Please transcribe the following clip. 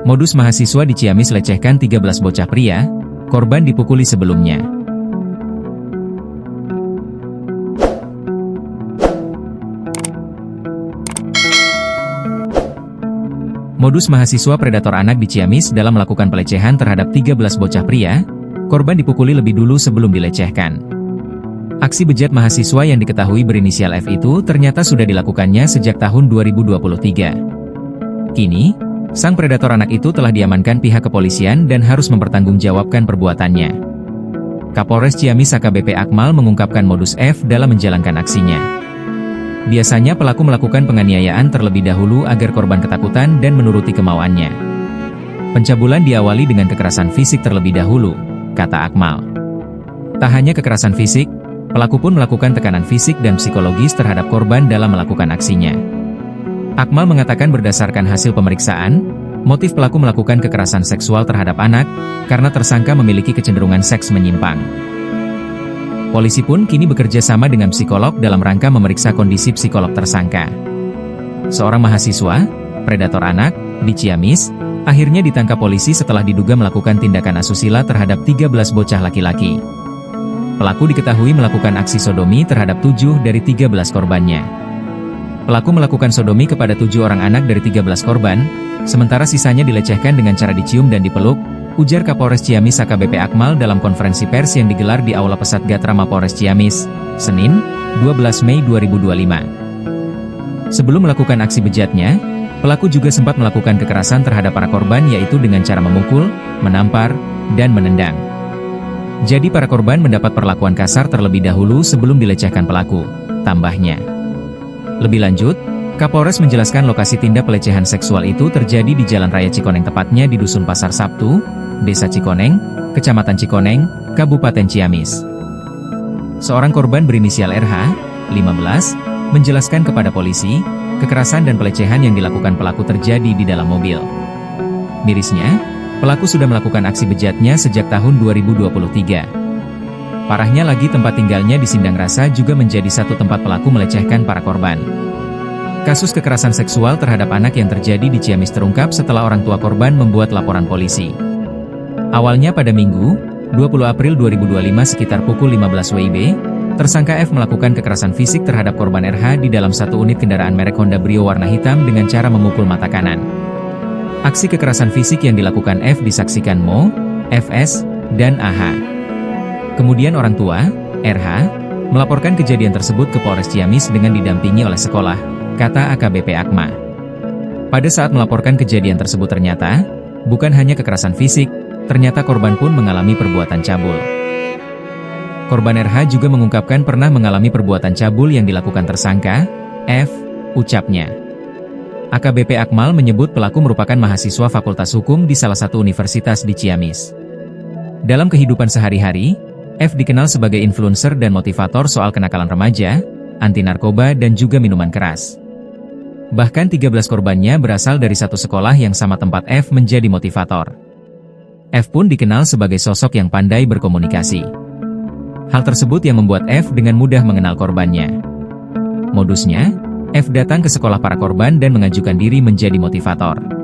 Modus mahasiswa di Ciamis lecehkan 13 bocah pria, korban dipukuli sebelumnya. Modus mahasiswa predator anak di Ciamis dalam melakukan pelecehan terhadap 13 bocah pria, korban dipukuli lebih dulu sebelum dilecehkan. Aksi bejat mahasiswa yang diketahui berinisial F itu ternyata sudah dilakukannya sejak tahun 2023. Kini, sang predator anak itu telah diamankan pihak kepolisian dan harus mempertanggungjawabkan perbuatannya. Kapolres Ciamis AKBP Akmal mengungkapkan modus F dalam menjalankan aksinya. Biasanya pelaku melakukan penganiayaan terlebih dahulu agar korban ketakutan dan menuruti kemauannya. Pencabulan diawali dengan kekerasan fisik terlebih dahulu, kata Akmal. Tak hanya kekerasan fisik, pelaku pun melakukan tekanan fisik dan psikologis terhadap korban dalam melakukan aksinya. Akmal mengatakan berdasarkan hasil pemeriksaan, motif pelaku melakukan kekerasan seksual terhadap anak, karena tersangka memiliki kecenderungan seks menyimpang. Polisi pun kini bekerja sama dengan psikolog dalam rangka memeriksa kondisi psikolog tersangka. Seorang mahasiswa, predator anak, di Ciamis, akhirnya ditangkap polisi setelah diduga melakukan tindakan asusila terhadap 13 bocah laki-laki. Pelaku diketahui melakukan aksi sodomi terhadap 7 dari 13 korbannya. Pelaku melakukan sodomi kepada 7 orang anak dari 13 korban, sementara sisanya dilecehkan dengan cara dicium dan dipeluk, ujar Kapolres Ciamis AKBP Akmal dalam konferensi pers yang digelar di Aula Pesatgat Mapolres Ciamis, Senin, 12 Mei 2025. Sebelum melakukan aksi bejatnya, pelaku juga sempat melakukan kekerasan terhadap para korban yaitu dengan cara memukul, menampar, dan menendang. Jadi para korban mendapat perlakuan kasar terlebih dahulu sebelum dilecehkan pelaku, tambahnya. Lebih lanjut, Kapolres menjelaskan lokasi tindak pelecehan seksual itu terjadi di Jalan Raya Cikoneng tepatnya di Dusun Pasar Sabtu, Desa Cikoneng, Kecamatan Cikoneng, Kabupaten Ciamis. Seorang korban berinisial RH, 15, menjelaskan kepada polisi, kekerasan dan pelecehan yang dilakukan pelaku terjadi di dalam mobil. Mirisnya, pelaku sudah melakukan aksi bejatnya sejak tahun 2023. Parahnya lagi tempat tinggalnya di Sindang Rasa juga menjadi satu tempat pelaku melecehkan para korban. Kasus kekerasan seksual terhadap anak yang terjadi di Ciamis terungkap setelah orang tua korban membuat laporan polisi. Awalnya pada Minggu, 20 April 2025 sekitar pukul 15 WIB, tersangka F melakukan kekerasan fisik terhadap korban RH di dalam satu unit kendaraan merek Honda Brio warna hitam dengan cara memukul mata kanan. Aksi kekerasan fisik yang dilakukan F disaksikan Mo, FS, dan AH. Kemudian orang tua, RH, melaporkan kejadian tersebut ke Polres Ciamis dengan didampingi oleh sekolah, kata AKBP Akma. Pada saat melaporkan kejadian tersebut ternyata, bukan hanya kekerasan fisik, ternyata korban pun mengalami perbuatan cabul. Korban RH juga mengungkapkan pernah mengalami perbuatan cabul yang dilakukan tersangka, F, ucapnya. AKBP Akmal menyebut pelaku merupakan mahasiswa Fakultas Hukum di salah satu universitas di Ciamis. Dalam kehidupan sehari-hari, F dikenal sebagai influencer dan motivator soal kenakalan remaja, anti narkoba dan juga minuman keras. Bahkan 13 korbannya berasal dari satu sekolah yang sama tempat F menjadi motivator. F pun dikenal sebagai sosok yang pandai berkomunikasi. Hal tersebut yang membuat F dengan mudah mengenal korbannya. Modusnya, F datang ke sekolah para korban dan mengajukan diri menjadi motivator.